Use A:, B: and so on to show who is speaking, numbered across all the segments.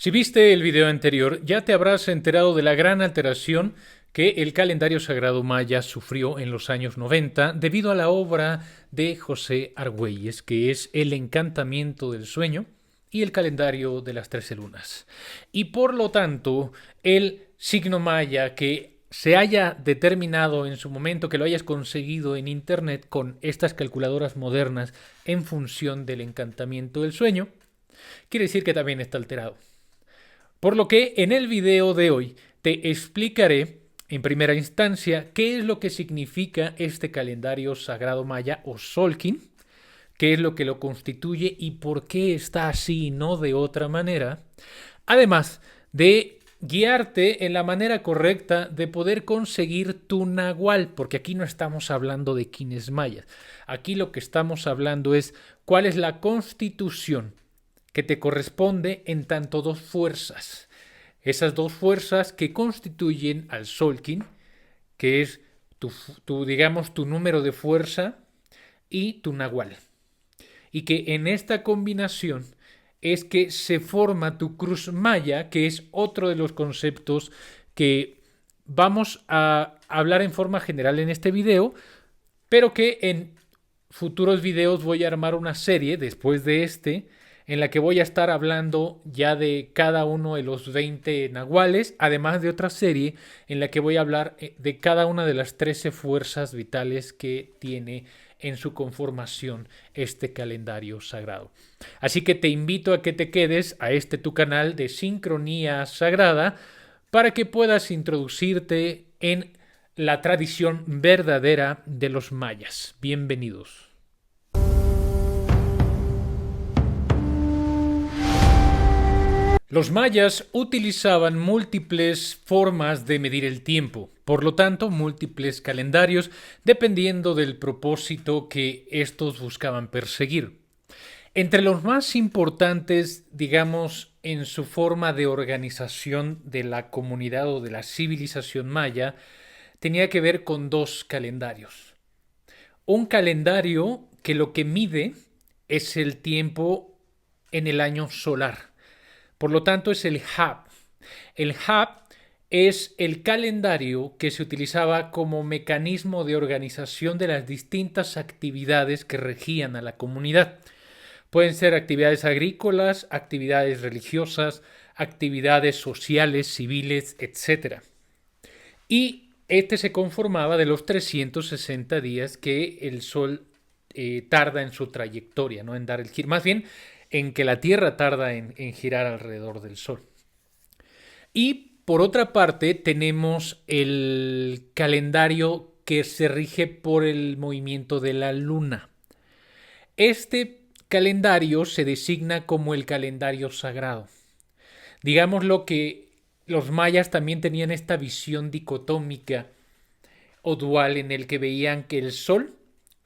A: Si viste el video anterior, ya te habrás enterado de la gran alteración que el calendario sagrado maya sufrió en los años 90 debido a la obra de José Argüelles, que es El encantamiento del sueño y el calendario de las 13 lunas. Y por lo tanto, el signo maya que se haya determinado en su momento, que lo hayas conseguido en internet con estas calculadoras modernas en función del encantamiento del sueño, quiere decir que también está alterado. Por lo que en el video de hoy te explicaré en primera instancia qué es lo que significa este calendario sagrado maya o Solkin, qué es lo que lo constituye y por qué está así y no de otra manera, además de guiarte en la manera correcta de poder conseguir tu nahual, porque aquí no estamos hablando de quines mayas, aquí lo que estamos hablando es cuál es la constitución que te corresponde en tanto dos fuerzas. Esas dos fuerzas que constituyen al Solkin, que es digamos, tu número de fuerza y tu nahual. Y que en esta combinación es que se forma tu cruz maya, que es otro de los conceptos que vamos a hablar en forma general en este video, pero que en futuros videos voy a armar una serie después de este en la que voy a estar hablando ya de cada uno de los 20 nahuales, además de otra serie en la que voy a hablar de cada una de las 13 fuerzas vitales que tiene en su conformación este calendario sagrado. Así que te invito a que te quedes a este tu canal de sincronía sagrada para que puedas introducirte en la tradición verdadera de los mayas. Bienvenidos. Los mayas utilizaban múltiples formas de medir el tiempo, por lo tanto múltiples calendarios dependiendo del propósito que estos buscaban perseguir. Entre los más importantes, digamos, en su forma de organización de la comunidad o de la civilización maya, tenía que ver con dos calendarios. Un calendario que lo que mide es el tiempo en el año solar. Por lo tanto, es el Hab. El Hab es el calendario que se utilizaba como mecanismo de organización de las distintas actividades que regían a la comunidad. Pueden ser actividades agrícolas, actividades religiosas, actividades sociales, civiles, etc. Y este se conformaba de los 360 días que el Sol tarda en su trayectoria, ¿no? En dar el giro. Más bien, en que la Tierra tarda en girar alrededor del Sol. Y por otra parte tenemos el calendario que se rige por el movimiento de la Luna. Este calendario se designa como el calendario sagrado. Digámoslo que los mayas también tenían esta visión dicotómica o dual en el que veían que el Sol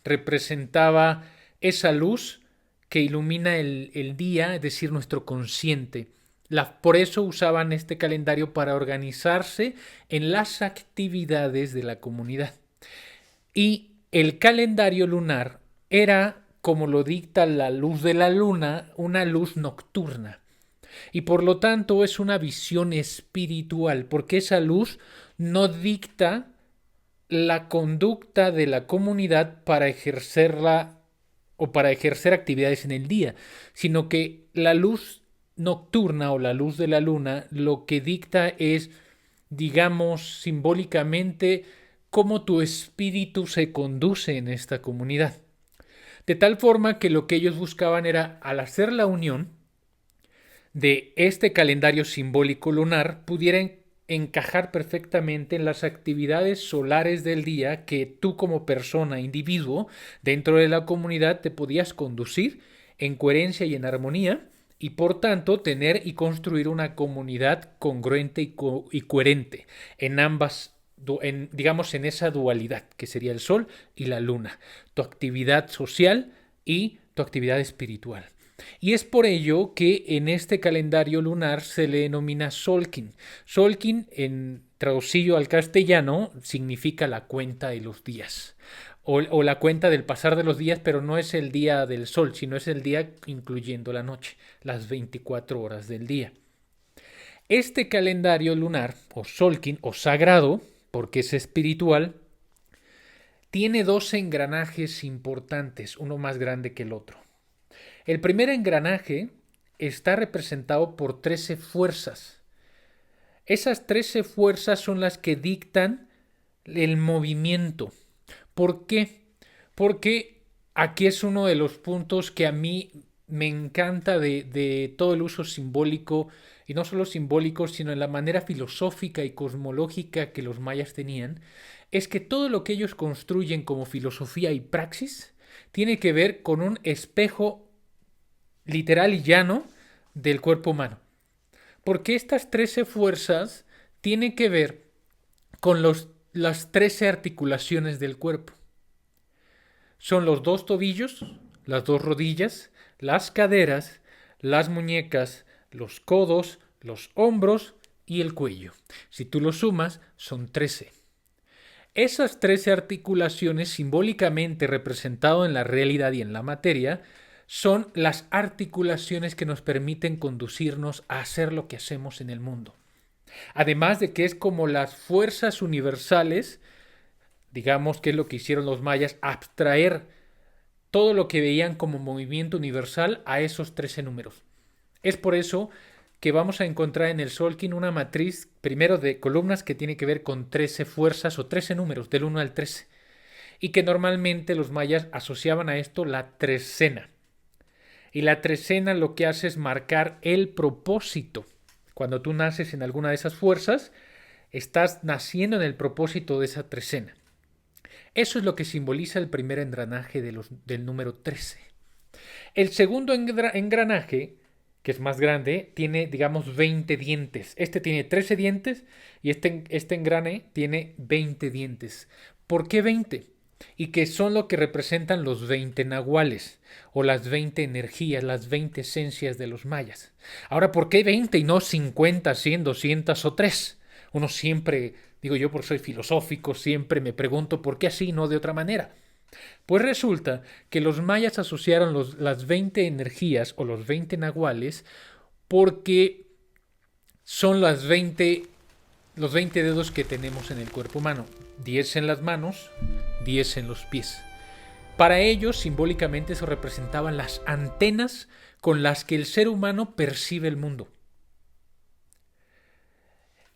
A: representaba esa luz que ilumina el día, es decir, nuestro consciente. Por eso usaban este calendario para organizarse en las actividades de la comunidad. Y el calendario lunar era, como lo dicta la luz de la luna, una luz nocturna. Y por lo tanto es una visión espiritual, porque esa luz no dicta la conducta de la comunidad para ejercerla o para ejercer actividades en el día, sino que la luz nocturna o la luz de la luna lo que dicta es, digamos, simbólicamente cómo tu espíritu se conduce en esta comunidad. De tal forma que lo que ellos buscaban era, al hacer la unión de este calendario simbólico lunar, pudieran encajar perfectamente en las actividades solares del día que tú como persona, individuo, dentro de la comunidad te podías conducir en coherencia y en armonía y por tanto tener y construir una comunidad congruente y coherente en ambas, digamos en esa dualidad que sería el sol y la luna, tu actividad social y tu actividad espiritual. Y es por ello que en este calendario lunar se le denomina Solkin. Solkin, en traducido al castellano, significa la cuenta de los días. O la cuenta del pasar de los días, pero no es el día del sol, sino es el día incluyendo la noche, las 24 horas del día. Este calendario lunar, o Solkin, o sagrado, porque es espiritual, tiene dos engranajes importantes, uno más grande que el otro. El primer engranaje está representado por 13 fuerzas. Esas 13 fuerzas son las que dictan el movimiento. ¿Por qué? Porque aquí es uno de los puntos que a mí me encanta de todo el uso simbólico, y no solo simbólico, sino en la manera filosófica y cosmológica que los mayas tenían, es que todo lo que ellos construyen como filosofía y praxis tiene que ver con un espejo literal y llano del cuerpo humano. Porque estas 13 fuerzas tienen que ver con las 13 articulaciones del cuerpo. Son los dos tobillos, las dos rodillas, las caderas, las muñecas, los codos, los hombros y el cuello. Si tú lo sumas, son 13. Esas 13 articulaciones, simbólicamente representado en la realidad y en la materia, son las articulaciones que nos permiten conducirnos a hacer lo que hacemos en el mundo. Además de que es como las fuerzas universales, digamos que es lo que hicieron los mayas, abstraer todo lo que veían como movimiento universal a esos 13 números. Es por eso que vamos a encontrar en el Solkin una matriz, primero de columnas, que tiene que ver con 13 fuerzas o 13 números, del 1 al 13, y que normalmente los mayas asociaban a esto la trecena. Y la trecena lo que hace es marcar el propósito. Cuando tú naces en alguna de esas fuerzas, estás naciendo en el propósito de esa trecena. Eso es lo que simboliza el primer engranaje del número 13. El segundo engranaje, que es más grande, tiene, digamos, 20 dientes. Este tiene 13 dientes y este engrane tiene 20 dientes. ¿Por qué 20? Y que son lo que representan los 20 nahuales, o las 20 energías, las 20 esencias de los mayas. Ahora, ¿por qué 20 y no 50, 100, 200 o 3? Uno siempre, digo yo, por soy filosófico, siempre me pregunto por qué así, no de otra manera. Pues resulta que los mayas asociaron las 20 energías o los 20 nahuales porque son los 20 dedos que tenemos en el cuerpo humano. 10 en las manos, 10 en los pies. Para ellos, simbólicamente, eso representaban las antenas con las que el ser humano percibe el mundo.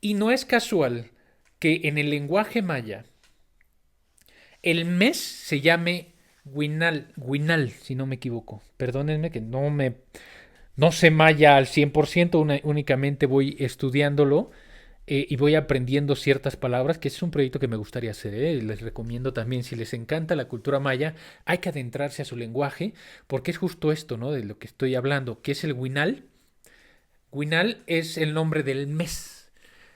A: Y no es casual que en el lenguaje maya el mes se llame Huinal, si no me equivoco. Perdónenme que no sé maya al 100%, únicamente voy estudiándolo y voy aprendiendo ciertas palabras, que es un proyecto que me gustaría hacer. Les recomiendo también, si les encanta la cultura maya, hay que adentrarse a su lenguaje, porque es justo esto, ¿no? De lo que estoy hablando, que es el Huinal. Huinal es el nombre del mes.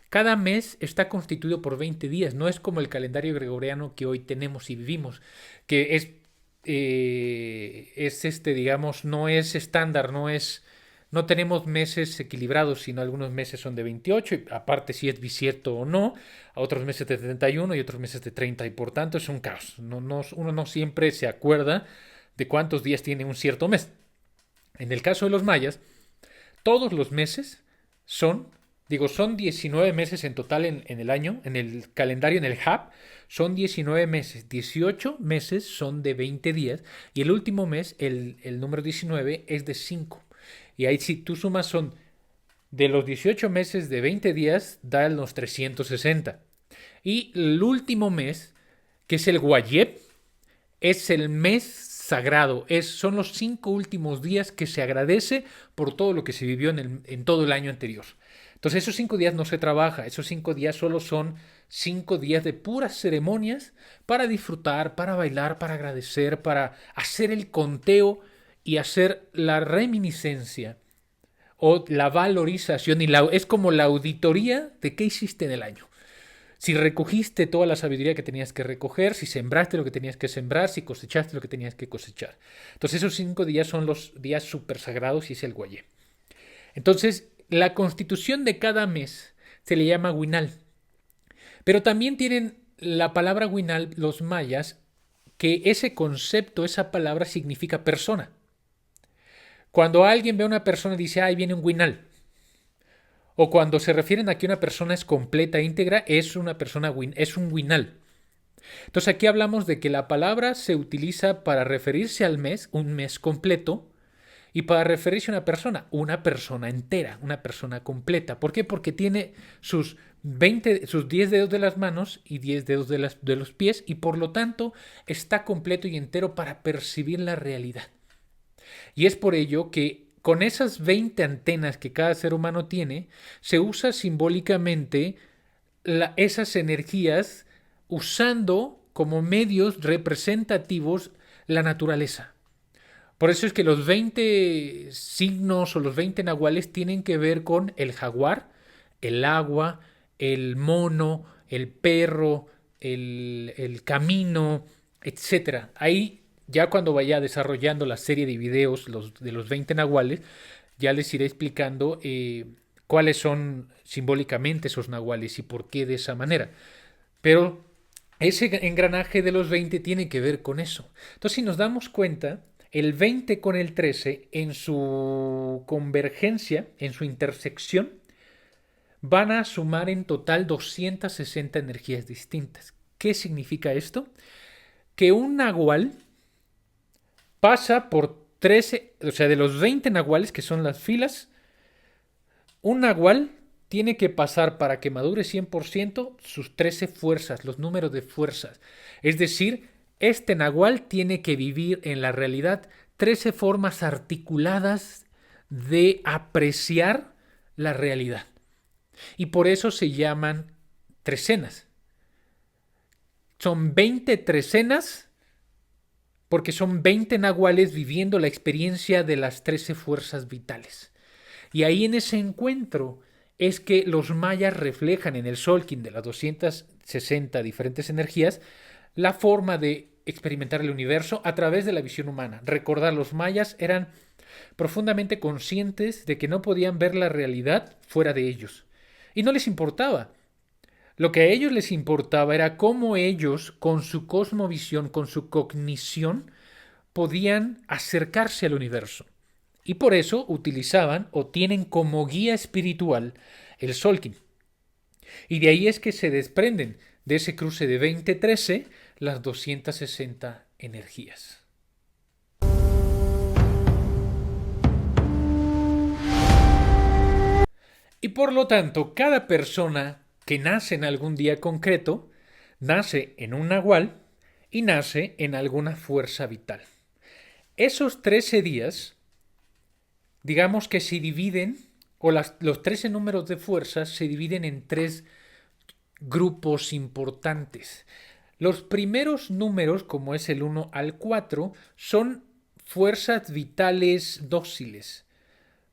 A: Cada mes está constituido por 20 días, no es como el calendario gregoriano que hoy tenemos y vivimos, que digamos, no es estándar, no tenemos meses equilibrados, sino algunos meses son de 28, y aparte si es bisiesto o no, a otros meses de 31 y otros meses de 30, y por tanto es un caos. Uno no siempre se acuerda de cuántos días tiene un cierto mes. En el caso de los mayas, todos los meses son 19 meses en total en el año, en el calendario, en el HAP, son 19 meses. 18 meses son de 20 días y el último mes, el número 19, es de 5. Y ahí si tú sumas son de los 18 meses de 20 días, da los 360. Y el último mes, que es el Guayeb, es el mes sagrado. Son los 5 últimos días que se agradece por todo lo que se vivió en todo el año anterior. Entonces esos 5 días no se trabaja, esos 5 días solo son 5 días de puras ceremonias para disfrutar, para bailar, para agradecer, para hacer el conteo y hacer la reminiscencia o la valorización. Es como la auditoría de qué hiciste en el año. Si recogiste toda la sabiduría que tenías que recoger, si sembraste lo que tenías que sembrar, si cosechaste lo que tenías que cosechar. Entonces esos 5 días son los días súper sagrados y es el Guayé. Entonces la constitución de cada mes se le llama Huinal. Pero también tienen la palabra Huinal los mayas, que ese concepto, esa palabra significa persona. Cuando alguien ve a una persona y dice, ahí viene un Huinal. O cuando se refieren a que una persona es completa e íntegra, es una persona es un winal. Entonces aquí hablamos de que la palabra se utiliza para referirse al mes, un mes completo, y para referirse a una persona entera, una persona completa. ¿Por qué? Porque tiene sus 10 dedos de las manos y 10 dedos de los pies, y por lo tanto está completo y entero para percibir la realidad. Y es por ello que con esas 20 antenas que cada ser humano tiene, se usa simbólicamente esas energías usando como medios representativos la naturaleza. Por eso es que los 20 signos o los 20 nahuales tienen que ver con el jaguar, el agua, el mono, el perro, el camino, etcétera. Ahí, ya cuando vaya desarrollando la serie de videos de los 20 nahuales, ya les iré explicando cuáles son simbólicamente esos nahuales y por qué de esa manera. Pero ese engranaje de los 20 tiene que ver con eso. Entonces, si nos damos cuenta, el 20 con el 13 en su convergencia, en su intersección, van a sumar en total 260 energías distintas. ¿Qué significa esto? Que un nahual pasa por 13, o sea, de los 20 nahuales, que son las filas, un nahual tiene que pasar para que madure 100% sus 13 fuerzas, los números de fuerzas. Es decir, este nahual tiene que vivir en la realidad 13 formas articuladas de apreciar la realidad. Y por eso se llaman trecenas. Son 20 trecenas porque son 20 nahuales viviendo la experiencia de las 13 fuerzas vitales. Y ahí en ese encuentro es que los mayas reflejan en el Solkin de las 260 diferentes energías la forma de experimentar el universo a través de la visión humana. Recordar, los mayas eran profundamente conscientes de que no podían ver la realidad fuera de ellos. Y no les importaba. Lo que a ellos les importaba era cómo ellos, con su cosmovisión, con su cognición, podían acercarse al universo. Y por eso utilizaban o tienen como guía espiritual el Solkin. Y de ahí es que se desprenden de ese cruce de 20-13 las 260 energías. Y por lo tanto, cada persona que nace en algún día concreto, nace en un nahual y nace en alguna fuerza vital. Esos 13 días, digamos que se dividen, o los 13 números de fuerzas se dividen en 3 grupos importantes. Los primeros números, como es el 1 al 4, son fuerzas vitales dóciles.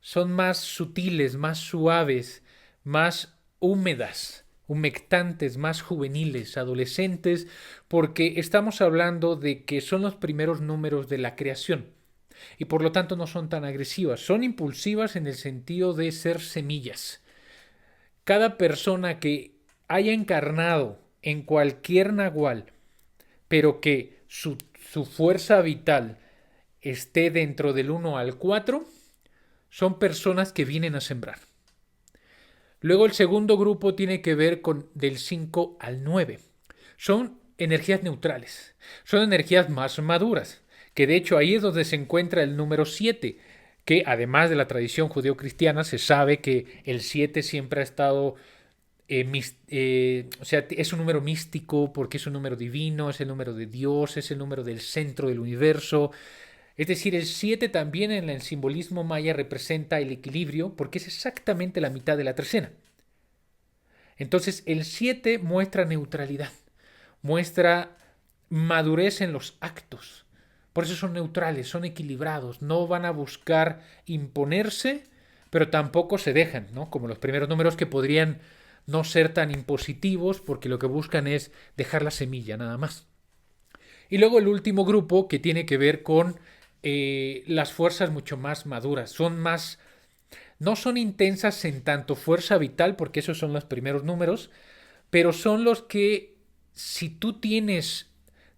A: Son más sutiles, más suaves, más húmedas, humectantes, más juveniles, adolescentes, porque estamos hablando de que son los primeros números de la creación y por lo tanto no son tan agresivas, son impulsivas en el sentido de ser semillas. Cada persona que haya encarnado en cualquier nahual, pero que su fuerza vital esté dentro del 1 al 4, son personas que vienen a sembrar. Luego el segundo grupo tiene que ver con del 5 al 9. Son energías neutrales, son energías más maduras, que de hecho ahí es donde se encuentra el número 7, que además de la tradición judeocristiana se sabe que el 7 siempre ha estado, o sea, es un número místico porque es un número divino, es el número de Dios, es el número del centro del universo. Es decir, el 7 también en el simbolismo maya representa el equilibrio porque es exactamente la mitad de la trecena. Entonces el 7 muestra neutralidad, muestra madurez en los actos. Por eso son neutrales, son equilibrados, no van a buscar imponerse, pero tampoco se dejan, ¿no? Como los primeros números que podrían no ser tan impositivos porque lo que buscan es dejar la semilla nada más. Y luego el último grupo que tiene que ver con las fuerzas mucho más maduras, no son intensas en tanto fuerza vital, porque esos son los primeros números, pero son los que, si tú tienes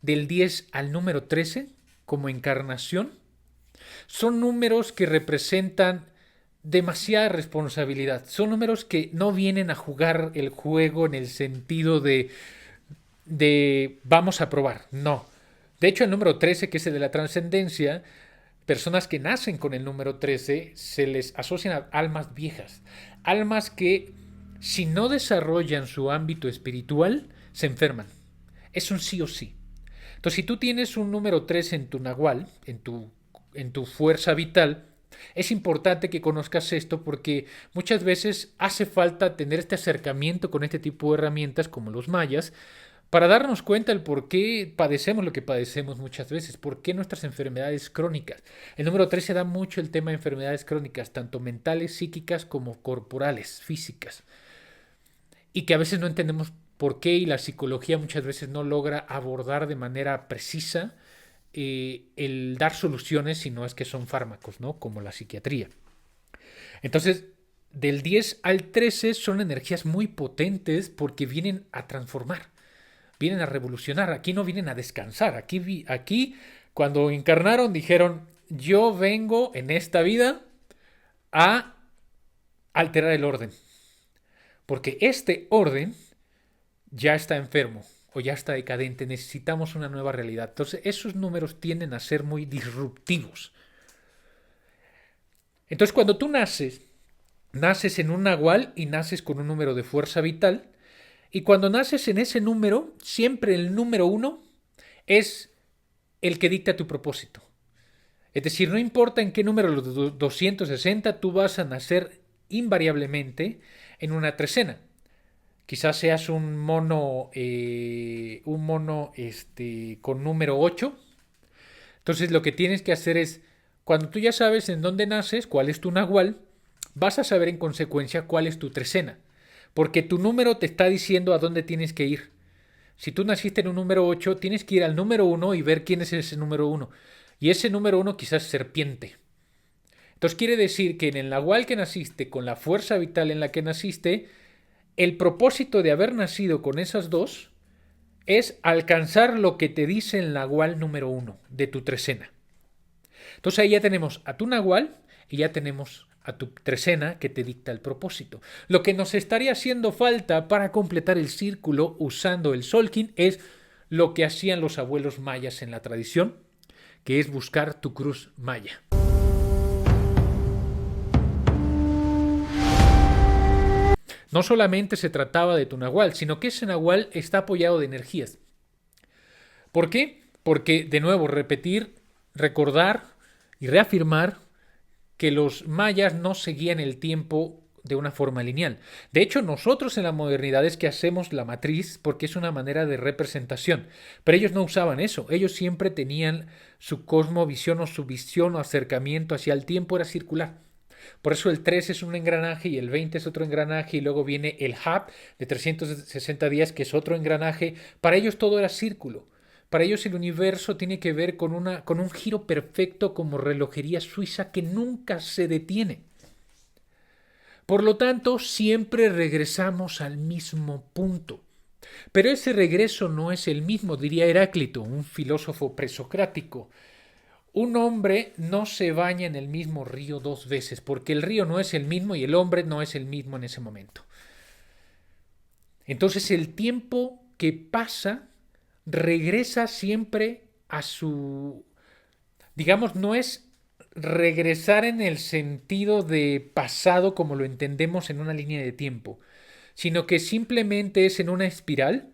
A: del 10 al número 13 como encarnación, son números que representan demasiada responsabilidad. Son números que no vienen a jugar el juego en el sentido de vamos a probar. No. De hecho, el número 13, que es el de la trascendencia, personas que nacen con el número 13 se les asocian a almas viejas. Almas que, si no desarrollan su ámbito espiritual, se enferman. Es un sí o sí. Entonces, si tú tienes un número 13 en tu nahual, en tu fuerza vital, es importante que conozcas esto porque muchas veces hace falta tener este acercamiento con este tipo de herramientas como los mayas para darnos cuenta del por qué padecemos lo que padecemos muchas veces, por qué nuestras enfermedades crónicas. El número 13 da mucho el tema de enfermedades crónicas, tanto mentales, psíquicas como corporales, físicas, y que a veces no entendemos por qué y la psicología muchas veces no logra abordar de manera precisa el dar soluciones si no es que son fármacos, ¿no? Como la psiquiatría. Entonces, del 10 al 13 son energías muy potentes porque vienen a transformar, vienen a revolucionar. Aquí no vienen a descansar. Aquí cuando encarnaron, dijeron: yo vengo en esta vida a alterar el orden. Porque este orden ya está enfermo o ya está decadente. Necesitamos una nueva realidad. Entonces, esos números tienden a ser muy disruptivos. Entonces, cuando tú naces en un nahual y naces con un número de fuerza vital. Y cuando naces en ese número, siempre el número 1 es el que dicta tu propósito. Es decir, no importa en qué número, los 260, tú vas a nacer invariablemente en una trecena. Quizás seas un mono con número 8. Entonces lo que tienes que hacer es, cuando tú ya sabes en dónde naces, cuál es tu nahual, vas a saber en consecuencia cuál es tu trecena. Porque tu número te está diciendo a dónde tienes que ir. Si tú naciste en un número 8, tienes que ir al número 1 y ver quién es ese número 1. Y ese número 1 quizás es serpiente. Entonces quiere decir que en el nahual que naciste, con la fuerza vital en la que naciste, el propósito de haber nacido con esas dos es alcanzar lo que te dice el nahual número 1 de tu trecena. Entonces ahí ya tenemos a tu nahual y ya tenemos a tu trecena que te dicta el propósito. Lo que nos estaría haciendo falta para completar el círculo usando el Solkin es lo que hacían los abuelos mayas en la tradición, que es buscar tu cruz maya. No solamente se trataba de tu nahual, sino que ese nahual está apoyado de energías. ¿Por qué? Porque, de nuevo, repetir, recordar y reafirmar que los mayas no seguían el tiempo de una forma lineal. De hecho, nosotros en la modernidad es que hacemos la matriz porque es una manera de representación. Pero ellos no usaban eso. Ellos siempre tenían su cosmovisión o su visión o acercamiento hacia el tiempo era circular. Por eso el 3 es un engranaje y el 20 es otro engranaje y luego viene el hub de 360 días que es otro engranaje. Para ellos todo era círculo. Para ellos el universo tiene que ver con un giro perfecto como relojería suiza que nunca se detiene. Por lo tanto, siempre regresamos al mismo punto. Pero ese regreso no es el mismo, diría Heráclito, un filósofo presocrático. Un hombre no se baña en el mismo río 2 veces, porque el río no es el mismo y el hombre no es el mismo en ese momento. Entonces el tiempo que pasa regresa siempre a su... Digamos, no es regresar en el sentido de pasado como lo entendemos en una línea de tiempo, sino que simplemente es en una espiral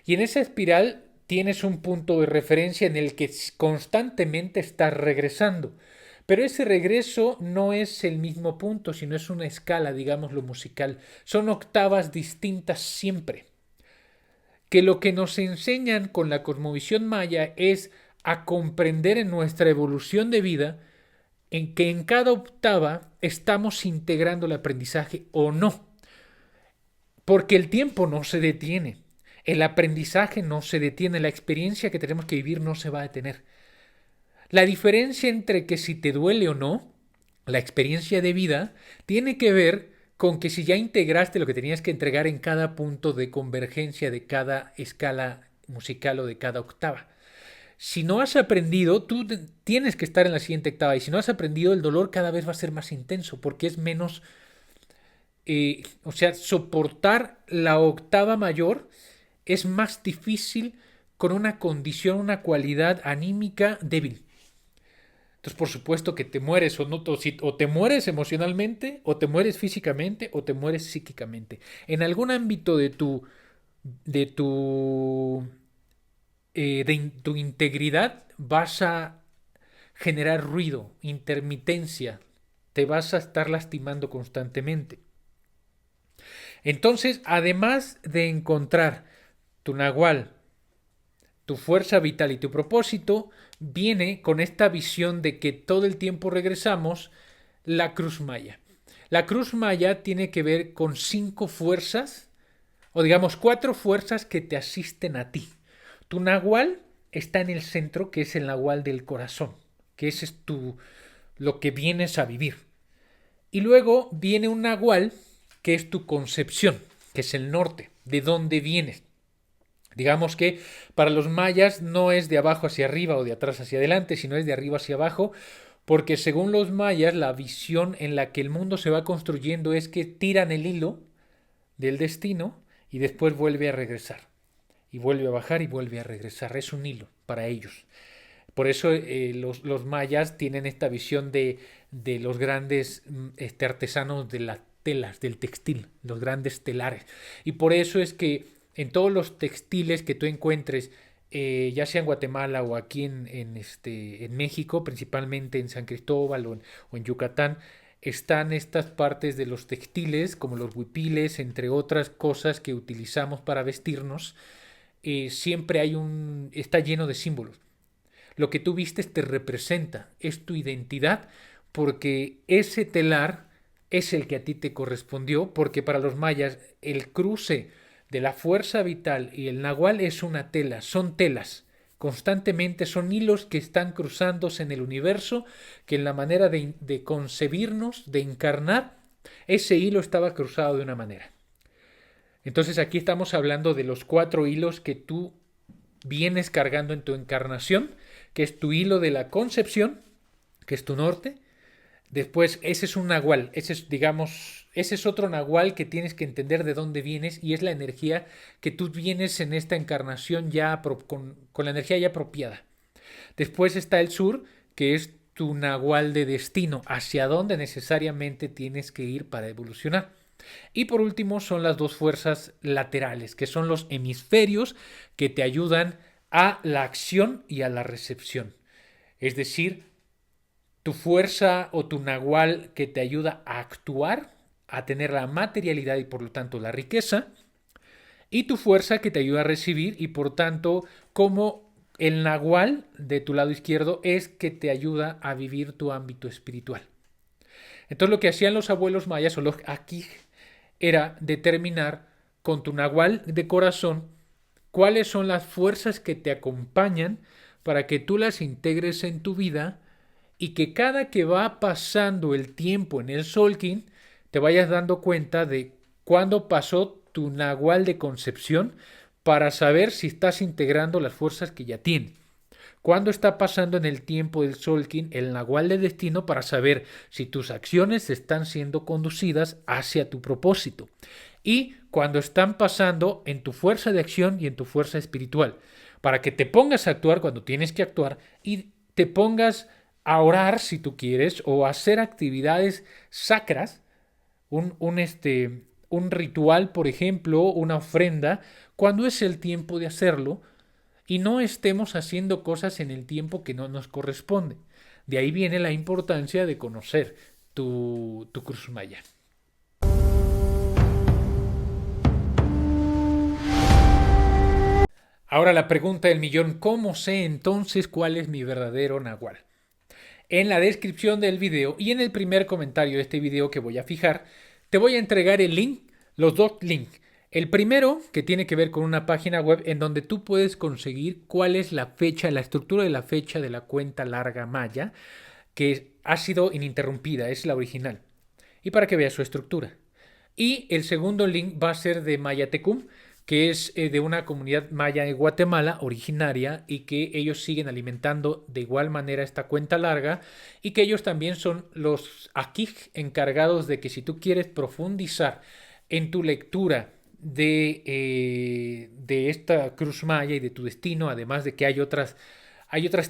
A: y en esa espiral tienes un punto de referencia en el que constantemente estás regresando. Pero ese regreso no es el mismo punto, sino es una escala, digámoslo musical. Son octavas distintas siempre. Que lo que nos enseñan con la cosmovisión maya es a comprender en nuestra evolución de vida en que en cada octava estamos integrando el aprendizaje o no. Porque el tiempo no se detiene. El aprendizaje no se detiene, la experiencia que tenemos que vivir no se va a detener. La diferencia entre que si te duele o no, la experiencia de vida, tiene que ver con que si ya integraste lo que tenías que entregar en cada punto de convergencia de cada escala musical o de cada octava. Si no has aprendido, tienes que estar en la siguiente octava. Y si no has aprendido, el dolor cada vez va a ser más intenso porque es menos, o sea, soportar la octava mayor es más difícil con una condición, una cualidad anímica débil. Entonces, por supuesto que te mueres o, no, o te mueres emocionalmente, o te mueres físicamente, o te mueres psíquicamente. En algún ámbito de tu, tu integridad vas a generar ruido, intermitencia, te vas a estar lastimando constantemente. Entonces, además de encontrar tu nahual, tu fuerza vital y tu propósito, viene con esta visión de que todo el tiempo regresamos la cruz maya. La cruz maya tiene que ver con 5 fuerzas, o digamos 4 fuerzas que te asisten a ti. Tu nahual está en el centro, que es el nahual del corazón, que ese es lo que vienes a vivir. Y luego viene un nahual, que es tu concepción, que es el norte, de dónde vienes. Digamos que para los mayas no es de abajo hacia arriba o de atrás hacia adelante, sino es de arriba hacia abajo, porque según los mayas la visión en la que el mundo se va construyendo es que tiran el hilo del destino y después vuelve a regresar. Y vuelve a bajar y vuelve a regresar. Es un hilo para ellos. Por eso los mayas tienen esta visión de los grandes artesanos de las telas, del textil, los grandes telares. Y por eso es que en todos los textiles que tú encuentres, ya sea en Guatemala o aquí en México, principalmente en San Cristóbal o en Yucatán, están estas partes de los textiles, como los huipiles, entre otras cosas que utilizamos para vestirnos. Siempre está lleno de símbolos. Lo que tú vistes te representa, es tu identidad, porque ese telar es el que a ti te correspondió, porque para los mayas el cruce de la fuerza vital y el nahual es una tela, son telas, constantemente son hilos que están cruzándose en el universo, que en la manera de concebirnos, de encarnar, ese hilo estaba cruzado de una manera. Entonces aquí estamos hablando de los 4 hilos que tú vienes cargando en tu encarnación, que es tu hilo de la concepción, que es tu norte. Después, ese es un nahual, ese es otro nahual que tienes que entender de dónde vienes y es la energía que tú vienes en esta encarnación ya con la energía ya apropiada. Después está el sur, que es tu nahual de destino, hacia dónde necesariamente tienes que ir para evolucionar. Y por último son las 2 fuerzas laterales, que son los hemisferios que te ayudan a la acción y a la recepción. Es decir, tu fuerza o tu nahual que te ayuda a actuar, a tener la materialidad y por lo tanto la riqueza, y tu fuerza que te ayuda a recibir y por tanto como el nahual de tu lado izquierdo es que te ayuda a vivir tu ámbito espiritual. Entonces lo que hacían los abuelos mayas o los aquí era determinar con tu nahual de corazón cuáles son las fuerzas que te acompañan para que tú las integres en tu vida y que cada que va pasando el tiempo en el Solkin te vayas dando cuenta de cuándo pasó tu nahual de concepción para saber si estás integrando las fuerzas que ya tienes. Cuándo está pasando en el tiempo del Solkin el nahual de destino para saber si tus acciones están siendo conducidas hacia tu propósito. Y cuando están pasando en tu fuerza de acción y en tu fuerza espiritual. Para que te pongas a actuar cuando tienes que actuar y te pongas a orar si tú quieres o a hacer actividades sacras, un ritual, por ejemplo, una ofrenda, cuando es el tiempo de hacerlo y no estemos haciendo cosas en el tiempo que no nos corresponde. De ahí viene la importancia de conocer tu cruz maya. Ahora la pregunta del millón, ¿cómo sé entonces cuál es mi verdadero nahual? En la descripción del video y en el primer comentario de este video que voy a fijar, te voy a entregar el link, los 2 links. El primero, que tiene que ver con una página web en donde tú puedes conseguir cuál es la fecha, la estructura de la fecha de la cuenta larga maya, que ha sido ininterrumpida, es la original. Y para que veas su estructura. Y el segundo link va a ser de Maya Tecum, que es de una comunidad maya de Guatemala originaria y que ellos siguen alimentando de igual manera esta cuenta larga y que ellos también son los aquí encargados de que si tú quieres profundizar en tu lectura de esta cruz maya y de tu destino, además de que hay otras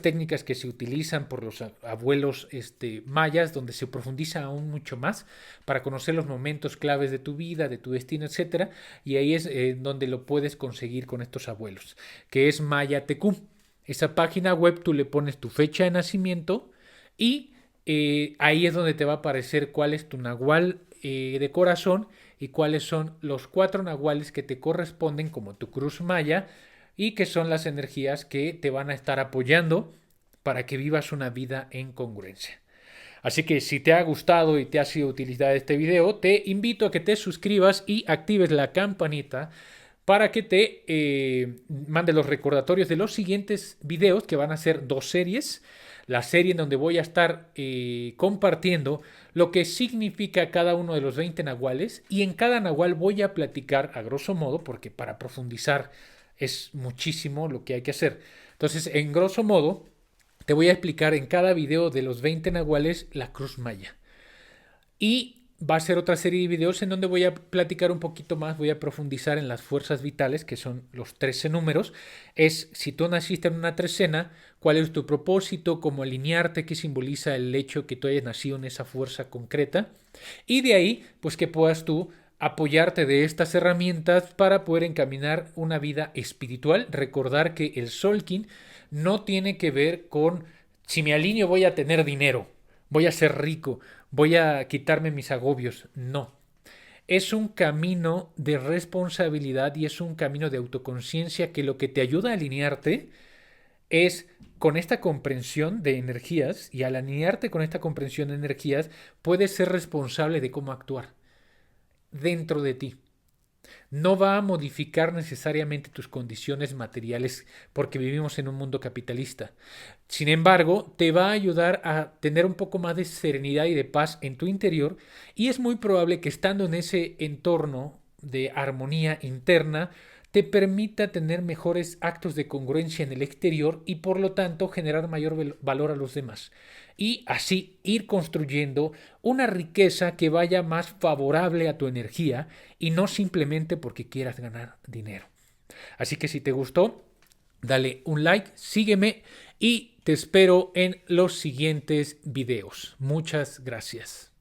A: técnicas que se utilizan por los abuelos mayas, donde se profundiza aún mucho más para conocer los momentos claves de tu vida, de tu destino, etcétera. Y ahí es donde lo puedes conseguir con estos abuelos, que es Maya TQ. Esa página web tú le pones tu fecha de nacimiento y ahí es donde te va a aparecer cuál es tu nahual de corazón y cuáles son los 4 nahuales que te corresponden como tu cruz maya y que son las energías que te van a estar apoyando para que vivas una vida en congruencia. Así que si te ha gustado y te ha sido de utilidad este video, te invito a que te suscribas y actives la campanita para que te mande los recordatorios de los siguientes videos, que van a ser 2 series. La serie en donde voy a estar compartiendo lo que significa cada uno de los 20 nahuales, y en cada nahual voy a platicar a grosso modo, porque para profundizar es muchísimo lo que hay que hacer. Entonces, en grosso modo, te voy a explicar en cada video de los 20 nahuales la cruz maya. Y va a ser otra serie de videos en donde voy a platicar un poquito más, voy a profundizar en las fuerzas vitales, que son los 13 números. Es si tú naciste en una trecena, cuál es tu propósito, cómo alinearte, qué simboliza el hecho que tú hayas nacido en esa fuerza concreta. Y de ahí, pues que puedas tú apoyarte de estas herramientas para poder encaminar una vida espiritual. Recordar que el Solkin no tiene que ver con si me alineo voy a tener dinero, voy a ser rico, voy a quitarme mis agobios. No. Es un camino de responsabilidad y es un camino de autoconciencia que lo que te ayuda a alinearte es con esta comprensión de energías, y al alinearte con esta comprensión de energías puedes ser responsable de cómo actuar dentro de ti. No va a modificar necesariamente tus condiciones materiales porque vivimos en un mundo capitalista. Sin embargo, te va a ayudar a tener un poco más de serenidad y de paz en tu interior, y es muy probable que estando en ese entorno de armonía interna te permita tener mejores actos de congruencia en el exterior y por lo tanto generar mayor valor a los demás. Y así ir construyendo una riqueza que vaya más favorable a tu energía y no simplemente porque quieras ganar dinero. Así que si te gustó, dale un like, sígueme y te espero en los siguientes videos. Muchas gracias.